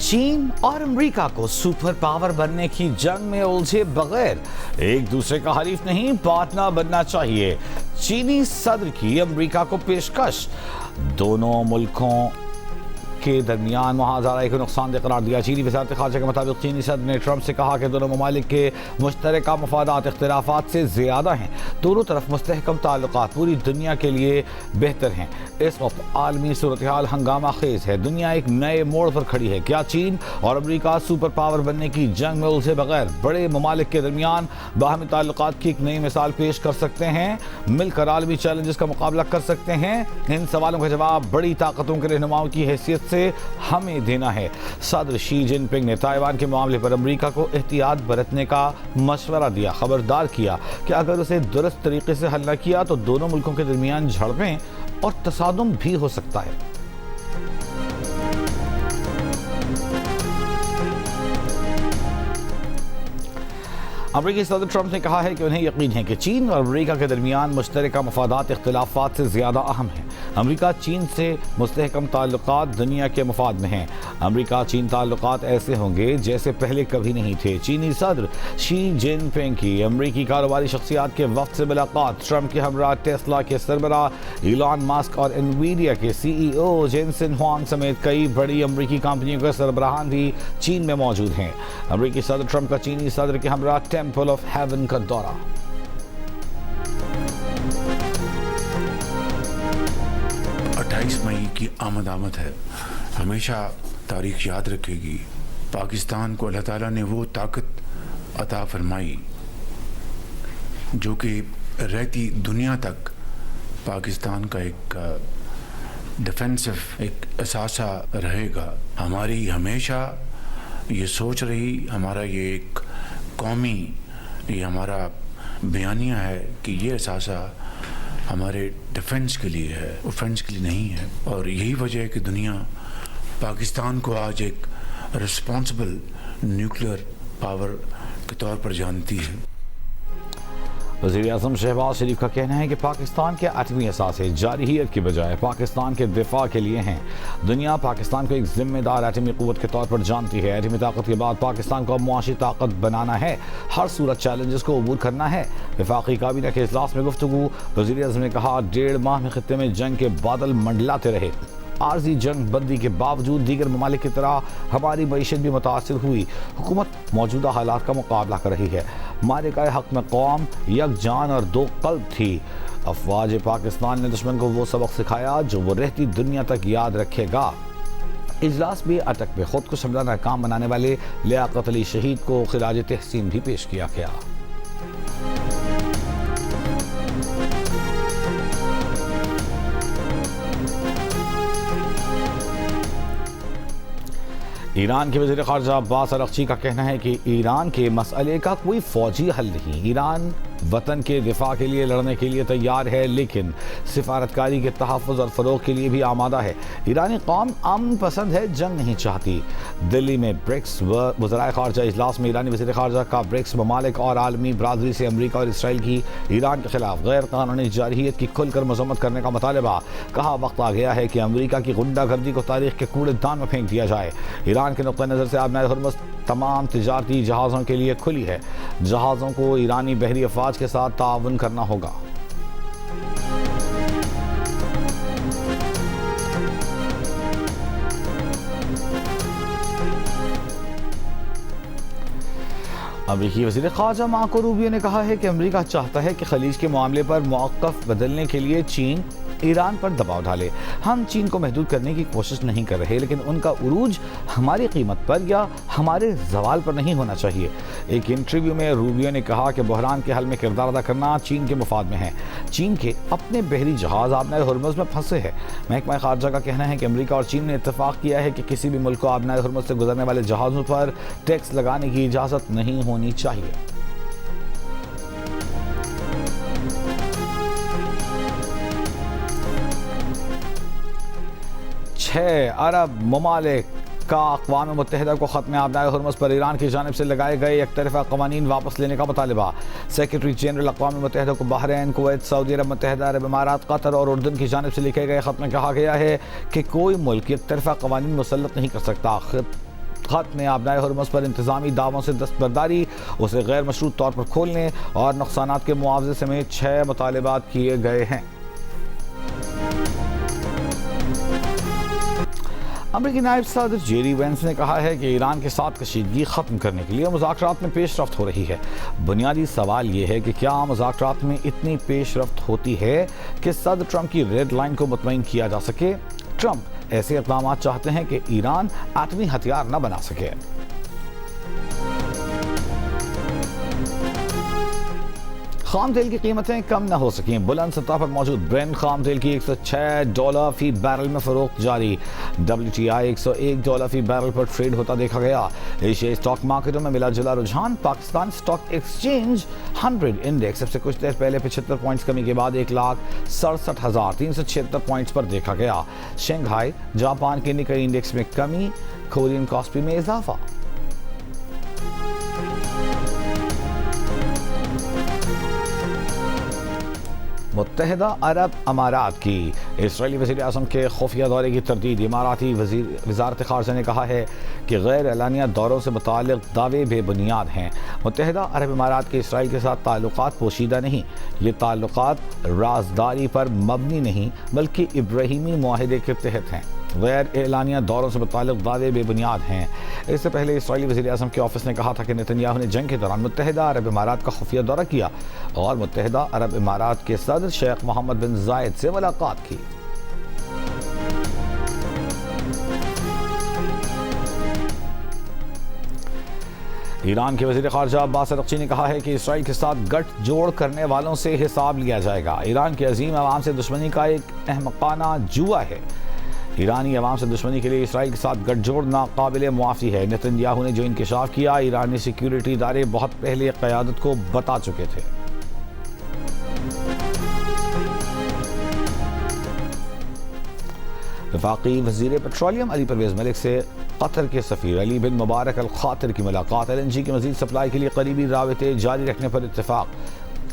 चीन और अमेरिका को सुपर पावर बनने की जंग में उलझे बगैर एक दूसरे का हरीफ नहीं पार्टनर बनना चाहिए। चीनी सदर की अमेरिका को पेशकश। दोनों मुल्कों के दरमियान मुआहदा को नुकसानदेह करार दिया। चीनी वज़ारत ख़ारजा के मुताबिक चीनी सदर ने ट्रंप से कहा कि दोनों ममालिक के मुश्तरका मफादात इख्तिलाफात से ज़्यादा हैं। दोनों तरफ मुस्तहकम ताल्लुकात पूरी दुनिया के लिए बेहतर हैं। इस वक्त आलमी सूरत हाल हंगामा खेज है। दुनिया एक नए मोड़ पर खड़ी है। क्या चीन और अमेरिका सुपर पावर बनने की जंग में उलझे बगैर बड़े ममालिक के दरमियान बाहमी ताल्लुकात की एक नई मिसाल पेश कर सकते हैं? मिलकर आलमी चैलेंजेस का मुकाबला कर सकते हैं? इन सवालों का जवाब बड़ी ताकतों के रहनुमाओं की हैसियत से हमें देना है। सदर शी जिनपिंग ने ताइवान के मामले पर अमेरिका को एहतियात बरतने का मशवरा दिया। खबरदार किया कि अगर उसे दुरुस्त तरीके से हल न किया तो दोनों मुल्कों के दरमियान झड़पें और तसादुम भी हो सकता है। अमेरिकी सदर ट्रंप ने कहा है कि उन्हें यकीन है कि चीन और अमेरिका के दरमियान मुश्तरका मफादात इख्तिलाफात से ज़्यादा अहम हैं। अमेरिका चीन से मुस्तहकम ताल्लुकात दुनिया के मफाद में हैं। अमेरिका चीन ताल्लुकात ऐसे होंगे जैसे पहले कभी नहीं थे। चीनी सदर शी जिनपिंग की अमेरिकी कारोबारी शख्सियात के वक्त से मुलाकात। ट्रंप के हमरा टेस्ला के सरबरा इलॉन मस्क और एनवीडिया के CEO जेनसन हुआंग समेत कई बड़ी अमेरिकी कंपनियों के सरबराहान भी चीन में मौजूद हैं। अमेरिकी सदर ट्रंप का चीनी सदर के हमरा टेम्पल ऑफ हेवन का दौरा। मई की आमद है। हमेशा तारीख याद रखेगी। पाकिस्तान को अल्लाह ताला ने वो ताकत अता फरमाई जो कि रहती दुनिया तक पाकिस्तान का एक डिफेंसिव एक असासा रहेगा। हमारी हमेशा ये सोच रही, हमारा ये एक कौमी ये हमारा बयानिया है कि ये असासा हमारे डिफेंस के लिए है, ऑफेंस के लिए नहीं है। और यही वजह है कि दुनिया पाकिस्तान को आज एक रिस्पॉन्सिबल न्यूक्लियर पावर के तौर पर जानती है। वज़ीर-ए-आज़म शहबाज शरीफ का कहना है कि पाकिस्तान के एटमी असासे जारहियत की बजाय पाकिस्तान के दिफा के लिए हैं। दुनिया पाकिस्तान को एक जिम्मेदार एटमी क़ुव्वत के तौर पर जानती है। एटमी ताकत के बाद पाकिस्तान को मुआशी ताकत बनाना है। हर सूरत चैलेंजेस को अबूर करना है। वफाकी काबीना के इजलास में गुफ्तगू। वज़ीर-ए-आज़म ने कहा 1.5 माह में खित्ते में जंग के बादल मंडलाते रहे। आर्जी जंग बंदी के बावजूद दीगर ममालिक की तरह हमारी मईशत भी मुतासिर हुई। हुकूमत मौजूदा हालात का मुकाबला कर रही है। मारिका हक में कौम एक जान और 2 कल्ब थी। अफवाज पाकिस्तान ने दुश्मन को वो सबक सिखाया जो वो रहती दुनिया तक याद रखेगा। इजलास में अटक में खुद को समझा नाकाम बनाने वाले लियाकत अली शहीद को खिराज तहसीन भी पेश किया गया। ईरान के वज़ीर ख़ारजा अब्बास अरग़ची का कहना है कि ईरान के मसले का कोई फ़ौजी हल नहीं। ईरान वतन के दिफा के लिए लड़ने के लिए तैयार है, लेकिन सिफारतकारी के तहफ़्फ़ुज़ और फ़रोग़ के लिए भी आमादा है। ईरानी कौम अमन पसंद है, जंग नहीं चाहती। दिल्ली में ब्रिक्स वज़राए ख़ारजा इजलास में ईरानी वज़ीर ख़ारजा का ब्रिक्स ममालिक और आलमी बरादरी से अमरीका और इसराइल की ईरान के खिलाफ गैर कानूनी जारहियत की खुलकर मज़म्मत करने का मुतालबा। कहा वक्त आ गया है कि अमरीका की गुंडागर्दी को तारीख़ के कूड़ेदान में फेंक दिया जाए। ईरान के नुक़्ता नज़र से आबनाए हुर्मुज़ तमाम तिजारती जहाज़ों के लिए खुली है। जहाज़ों को ईरानी बहरी अफवाज के साथ ताउन करना होगा। अमेरिकी वज़ीर ख़ारजा मार्को रूबियो ने कहा है कि अमेरिका चाहता है कि खलीज के मामले पर मौक़िफ़ बदलने के लिए चीन ईरान पर दबाव डाले। हम चीन को महदूद करने की कोशिश नहीं कर रहे, लेकिन उनका उरूज हमारी कीमत पर या हमारे जवाल पर नहीं होना चाहिए। एक इंटरव्यू में रूबियो ने कहा कि बहरान के हल में किरदार अदा करना चीन के मुफाद में है। चीन के अपने बहरी जहाज़ आबनाए हुर्मुज़ में फंसे हैं। महकमा ख़ारजा का कहना है कि अमेरिका और चीन ने इत्तेफाक किया है कि किसी भी मुल्क को आबनाए हुर्मुज़ से गुजरने वाले जहाज़ों पर टैक्स लगाने की इजाज़त नहीं होनी चाहिए। 6 अरब ममालिक का अक़वाम मुत्तहिदा को ख़त्म आबनाए हुर्मुज़ पर ईरान की जानिब से लगाए गए एक तरफ़ा क़वानीन वापस लेने का मुतालबा। सेक्रेटरी जनरल अक़वाम मुत्तहिदा को बहरीन, कुवैत, सऊदी अरब, मुत्तहिदा अरब अमारात, कतर और उर्दन की जानिब से लिखे गए ख़त में कहा गया है कि कोई मुल्क एक तरफ़ा क़वानीन मुसल्लत नहीं कर सकता। खत में आबनाए हुर्मुज़ पर इंतजामी दावों से दस्तबरदारी, उसे गैर मशरूत तौर पर खोलने और नुकसानात के मुआवजे समेत 6 मुतालबात किए गए हैं। अमरीकी नायब सदर जेरी वेंस ने कहा है कि ईरान के साथ कशीदगी खत्म करने के लिए मुज़ाकरात में पेशरफ्त हो रही है। बुनियादी सवाल यह है कि क्या मुज़ाकरात में इतनी पेशरफ्त होती है कि सदर ट्रंप की रेड लाइन को मुतमईन किया जा सके। ट्रंप ऐसे इक़दाम चाहते हैं कि ईरान एटमी हथियार न बना सके। खाम तेल की कीमतें कम न हो सकें, बुलंद सतह पर मौजूद ब्रेंट खाम तेल की $106 फी बैरल में फरोख्त जारी। WTI $101 फी बैरल पर ट्रेड होता देखा गया। एशियाई स्टॉक मार्केटों में मिला जुला रुझान। पाकिस्तान स्टॉक एक्सचेंज 100 इंडेक्स सबसे कुछ देर पहले 75 पॉइंट्स कमी के बाद 1,67,376 पॉइंट्स पर देखा गया। शंघाई जापान के निकाई इंडेक्स में कमी, कोरियन कॉस्पी में इजाफा। मुत्तहिदा अरब अमारात की इसराइली वज़ीर आज़म के खुफिया दौरे की तरदीद। इमाराती वज़ारत ख़ारजा ने कहा है कि गैर एलानिया दौरों से मुताल्लिक़ दावे बेबुनियाद हैं। मुत्तहिदा अरब अमारात के इसराइल के साथ ताल्लुक़ात पोशीदा नहीं, ये ताल्लुक़ात राजदारी पर मबनी नहीं बल्कि इब्राहीमी मुआहिदे के तहत हैं। गैर एलानिया दौरों से मुताल्लिक़ दावे बेबुनियाद हैं। इससे पहले इसराइली वज़ीर आज़म के ऑफिस ने कहा था कि नेतन्याहू ने जंग के दौरान मुत्तहिदा अरब अमारात का खुफिया दौरा किया और मुत्तहिदा अरब अमारात के सदर शेख मोहम्मद बिन जायद से मुलाकात की। ईरान के वज़ीर ख़ारजा अब्बास अरग़ची ने कहा है कि इसराइल के साथ गठजोड़ करने वालों से हिसाब लिया जाएगा। ईरान की अजीम अवाम से दुश्मनी का एक अहमकाना जुआ है। ईरानी अवाम से दुश्मनी के लिए इसराइल के साथ गठजोड़ नाकाबिले मुआफ़ी है। नेतन्याहू ने जो इंकशाफ किया, ईरानी सिक्योरिटी इदारे बहुत पहले क़यादत को बता चुके थे। वफाकी वज़ीर पेट्रोलियम अली परवेज़ मलिक से कतर के सफ़ीर अली बिन मुबारक अल खातिर की मुलाकात। LNG की मज़ीद सप्लाई के लिए करीबी राबते जारी रखने पर इत्तेफाक।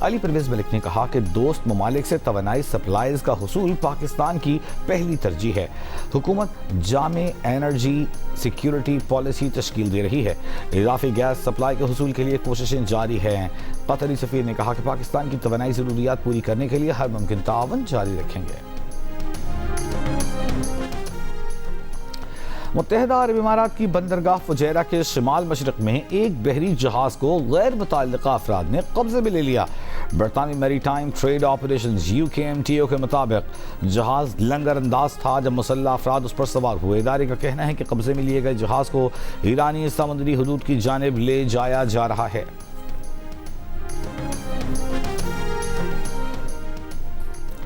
अली परवेज़ मलिक ने कहा कि दोस्त ममालिक से तवानाई सप्लाईज का हुसूल पाकिस्तान की पहली तरजीह है। हुकूमत जामे एनर्जी सिक्योरिटी पॉलिसी तश्कील दे रही है। इजाफी गैस सप्लाई के हुसूल के लिए कोशिशें जारी हैं। कतरी सफ़ीर ने कहा कि पाकिस्तान की तवानाई ज़रूरियात पूरी करने के लिए हर मुमकिन ताअवुन जारी रखेंगे। मुत्तहिदा अरब इमारात की बंदरगाह फुजैरा के शिमाल मशरक में एक बहरी जहाज को गैर मुतअल्लिक़ा अफराद ने कब्जे में ले लिया। बरतानी मैरीटाइम ट्रेड ऑपरेशंस UKMTO के मुताबिक जहाज लंगर अंदाज था जब मुसल्लह अफराद उस पर सवार हुए। इदारे का कहना है कि कब्जे में लिए गए जहाज को ईरानी समुद्री हदूद की जानिब ले जाया जा रहा है।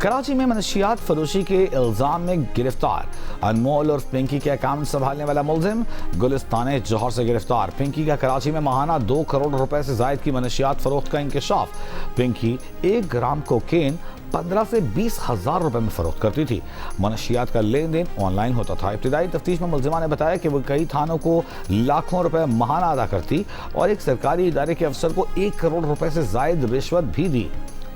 कराची में मनशियात फरोशी के इल्जाम में गिरफ्तार अनमोल और पिंकी के अकाउंट संभालने वाला मुलजिम गुलिस्तान जौहर से गिरफ्तार। पिंकी का कराची में माहाना 2 करोड़ रुपए से जायद की मनशियात फरोख्त का इंकशाफ। पिंकी 1 ग्राम कोकेन 15 से 20 हज़ार रुपए में फरोख्त करती थी। मनशियात का लेन देन ऑनलाइन होता था। इब्तिदाई तफ्तीश में मुलजिमा ने बताया कि वो कई थानों को लाखों रुपए माहाना अदा करती और एक सरकारी इदारे के अफसर को 1 करोड़ रुपए से जायद रिश्वत भी दी।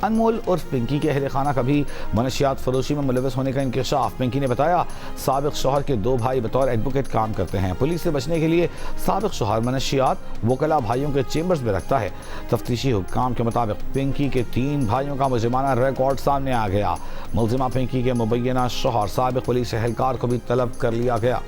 अनमोल और पिंकी के अहले खाना का भी मनशियात फरोशी में मुलविस होने का इंकशाफ। पिंकी ने बताया साबिक शौहर के 2 भाई बतौर एडवोकेट काम करते हैं। पुलिस से बचने के लिए साबिक शौहर मनशियात वकला भाइयों के चेंबर्स में रखता है। तफ्तीशी हुक्काम के मुताबिक पिंकी के 3 भाइयों का मुजरिमाना रिकॉर्ड सामने आ गया। मुलजिमा पिंकी के मुबैना शौहर साबिक पुलिस एहलकार को भी तलब कर लिया गया।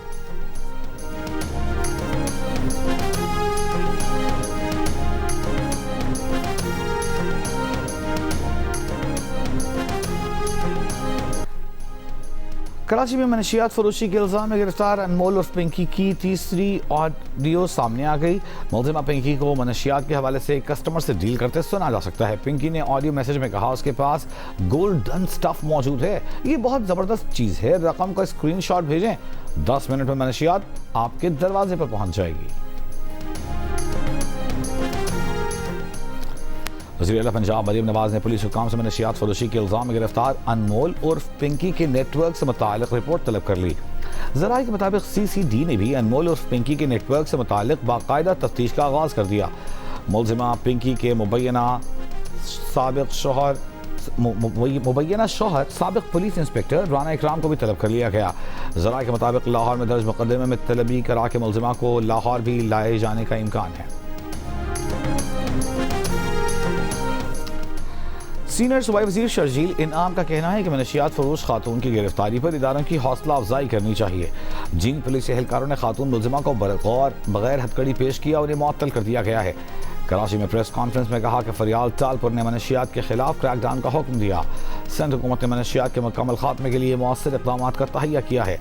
कराची में मनशियात फरोशी के इल्जाम में गिरफ्तार अनमोल और पिंकी की तीसरी ऑडियो सामने आ गई। मुलजिमा पिंकी को मनशियात के हवाले से कस्टमर से डील करते सुना जा सकता है। पिंकी ने ऑडियो मैसेज में कहा उसके पास गोल्डन स्टफ मौजूद है, ये बहुत ज़बरदस्त चीज़ है, रकम का स्क्रीनशॉट भेजें, 10 मिनट में मनशियात आपके दरवाजे पर पहुंच जाएगी। वज़ीर आला पंजाब मरीम नवाज ने पुलिस हुकाम से मनशियात फरोशी के इल्जाम में गिरफ्तार अनमोल और पिंकी के नेटवर्क से मुताल्लिक़ रिपोर्ट तलब कर ली। ज़राए के मुताबिक CCD ने भी अनमोल और पिंकी के नेटवर्क से मुताल्लिक़ बाकायदा तफ्तीश का आगाज़ कर दिया। मुलजिमा पिंकी के मुबैना साबिक शौहर मुबैना शौहर साबिक पुलिस इंस्पेक्टर राना इकराम को भी तलब कर लिया गया। ज़राए के मुताबिक लाहौर में दर्ज मुकदमे में तलबी करा के मुलजिमा को लाहौर भी लाए जाने का इम्कान है। सीनियर सूबाई वज़ीर शर्जील इनाम का कहना है कि मनशियात फरोश खातून की गिरफ्तारी पर इदारों की हौसला अफजाई करनी चाहिए। जिन पुलिस एहलकारों ने खातून मुलजिमा को बगैर हथकड़ी पेश किया उन्हें मुअत्तल कर दिया गया है। कराची में प्रेस कॉन्फ्रेंस में कहा कि फरियाल तालपुर ने मनशियात के खिलाफ क्रैकडाउन का हुक्म दिया। सिंध हुकूमत ने मनशियात के मुकम्मल खात्मे के लिए मौसर इक़दाम का तहैया किया है।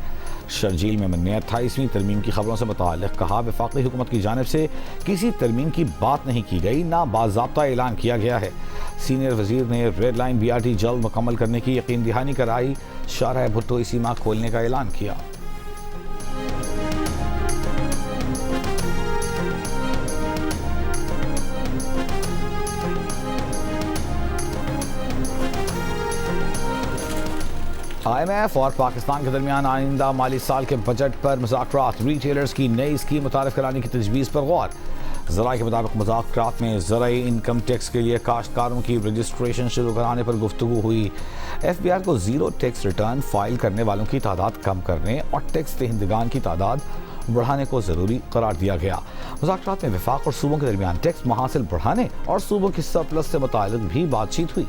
शर्जील में ने 28वीं तरमीम की खबरों से मुताल्लिक़ कहा, वफाकी हुकूमत की जानिब से किसी तरमीम की बात नहीं की गई, ना बाज़ाब्ता ऐलान किया गया है। सीनियर वज़ीर ने रेड लाइन BRT जल्द मुकम्मल करने की यकीन दहानी कराई। शाहराह भुट्टो इसी माह खोलने का ऐलान किया। IMF और पाकिस्तान के दरमियान आइंदा माली साल के बजट पर मुज़ाकरात, रिटेलर्स की नई स्कीम मुतारिफ कराने की तजवीज़ पर गौर। ज़राए के मुताबिक मुज़ाकरात में ज़राई इनकम टैक्स के लिए काश्तकारों की रजिस्ट्रेशन शुरू कराने पर गुफ्तगू हुई। FBI को ज़ीरो टैक्स रिटर्न फाइल करने वालों की तादाद कम करने और टैक्स दहिंदगान की तादाद बढ़ाने को ज़रूरी करार दिया गया। मुज़ाकरात में वफाक और सूबों के दरमियान टैक्स महासिल बढ़ाने और सूबों की सरप्लस से मुताल्लिक़ भी बातचीत हुई।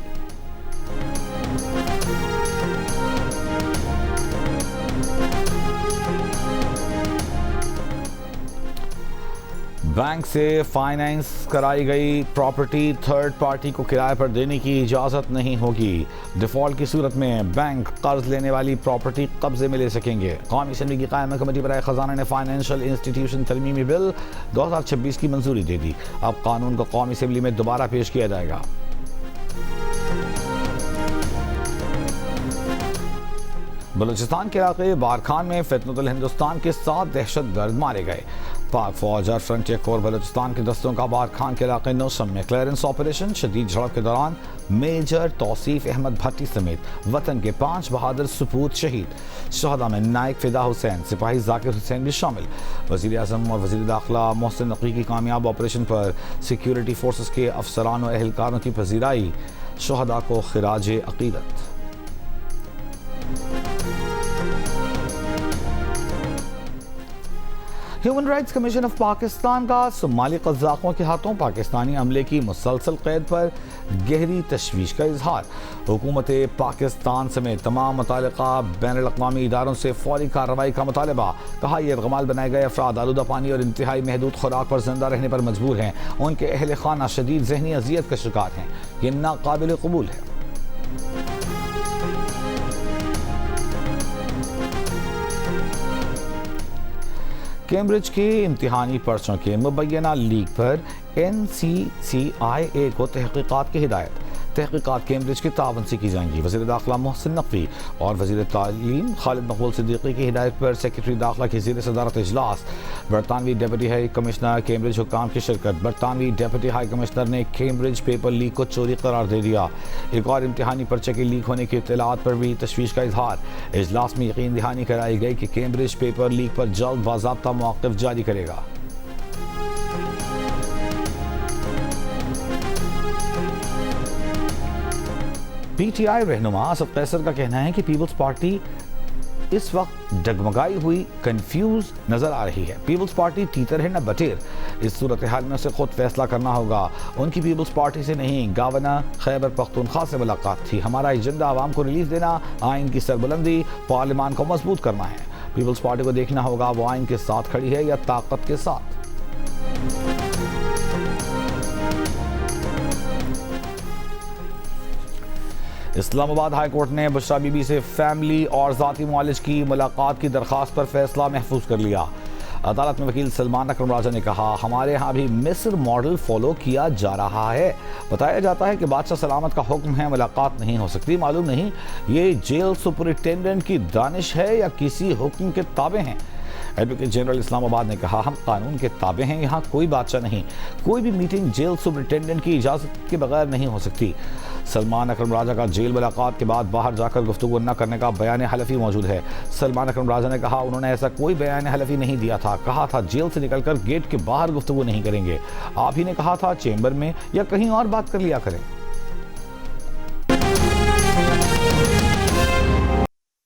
बैंक से फाइनेंस कराई गई प्रॉपर्टी थर्ड पार्टी को किराए पर देने की इजाज़त नहीं होगी। डिफ़ॉल्ट की सूरत में बैंक कर्ज लेने वाली प्रॉपर्टी कब्जे में ले सकेंगे। कौमी असम्बली की कायम कमेटी बराए ख़जाना ने फाइनेंशियल इंस्टीट्यूशन तरमीमी बिल 2026 की मंजूरी दे दी। अब कानून को कौमी असम्बली में दोबारा पेश किया जाएगा। बलूचिस्तान के इलाके बारखान में फितनतुल हिंदुस्तान के 7 दहशतगर्द मारे गए। पाक फौज और फ्रंटियर कोर बलूचिस्तान के दस्तों का बारखान के इलाके नौशम में क्लियरेंस ऑपरेशन। शदीद झड़प के दौरान मेजर तौसीफ अहमद भट्टी समेत वतन के 5 बहादुर सपूत शहीद। शहदा में नायक फिदा हुसैन, सिपाही जाकिर हुसैन भी शामिल। वज़ीर आज़म और वज़ीर दाखिला मोहसिन नकवी की कामयाब ऑपरेशन पर सिक्योरिटी फोर्सेस के अफसरान और एहलकारों की पजीराई। शहदा को खिराज अकीदत। Human rights commission of Pakistan का सोमाली कज़ाकों के हाथों पाकिस्तानी अमले की मुसलसल कैद पर गहरी तशवीश का इजहार। हुकूमत पाकिस्तान समेत तमाम मुतालिका बैनुल-अक़वामी इदारों से फौरी कार्रवाई का मुतालबा। कहा, यह गमाल बनाए गए अफराद आलूदा पानी और इंतहाई महदूद खुराक पर जिंदा रहने पर मजबूर हैं। उनके अहल खाना शदीद जहनी अजियत का शिकार हैं। ये नाकाबिल कबूल है। कैम्ब्रिज के इम्तिहानी पर्चों के मुबैना लीक पर NCCIA को तहकीकात की हिदायत। तहकीकात कैम्ब्रिज के तावन से की जाएंगी। वज़ीर दाखिला मोहसिन नकवी और वज़ीर तालीम खालिद मकबूल सिद्दीकी की हिदायत पर सेक्रेटरी दाखिला की ज़ेर सदारत इजलास। बरतानवी डेप्यूटी हाई कमिश्नर कैम्ब्रिज हुकाम की शिरकत। बरतानवी डेप्यूटी हाई कमिश्नर ने कैम्ब्रिज पेपर लीक को चोरी करार दे दिया। एक और इम्तिहानी पर्चे के लीक होने की इत्तलात पर भी तशवीश का इजहार। इजलास में यकीन दहानी कराई गई कि कैम्ब्रिज पेपर लीक पर जल्द बाज़ाब्ता मौक़िफ़ जारी करेगा। PTI रहनुमा असद कैसर का कहना है कि पीपल्स पार्टी इस वक्त डगमगाई हुई, कंफ्यूज नजर आ रही है। पीपल्स पार्टी तीतर है न बटेर। इस सूरत हाल में उसे खुद फैसला करना होगा। उनकी पीपल्स पार्टी से नहीं, गवर्नर खैबर पख्तूनख्वा से मुलाकात थी। हमारा एजेंडा आवाम को रिलीफ देना, आइन की सरबुलंदी, पार्लियामान को मजबूत करना है। पीपल्स पार्टी को देखना होगा वो आइन के साथ खड़ी है या ताकत के साथ। इस्लामाबाद हाई कोर्ट ने बुशरा बीबी से फैमिली और ज़ाती मुआलिज की मुलाकात की दरख्वास्त पर फैसला महफूज कर लिया। अदालत में वकील सलमान अकरम राजा ने कहा, हमारे यहाँ भी मिस्र मॉडल फॉलो किया जा रहा है। बताया जाता है कि बादशाह सलामत का हुक्म है, मुलाकात नहीं हो सकती। मालूम नहीं ये जेल सुपरिटेंडेंट की दानिश है या किसी हुक्म के ताबे हैं। एडवोकेट जनरल इस्लामाबाद ने कहा, हम कानून के ताबे हैं, यहाँ कोई बादशाह नहीं। कोई भी मीटिंग जेल सुपरिटेंडेंट की इजाज़त के बगैर नहीं हो सकती। सलमान अकरम राजा का जेल मुलाकात के बाद बाहर जाकर गुफ्तगू न करने का बयान हलफी मौजूद है। सलमान अकरम राजा ने कहा, उन्होंने ऐसा कोई बयान हलफी नहीं दिया था। कहा था जेल से निकलकर गेट के बाहर गुफ्तगू नहीं करेंगे। आप ही ने कहा था चेंबर में या कहीं और बात कर लिया करें।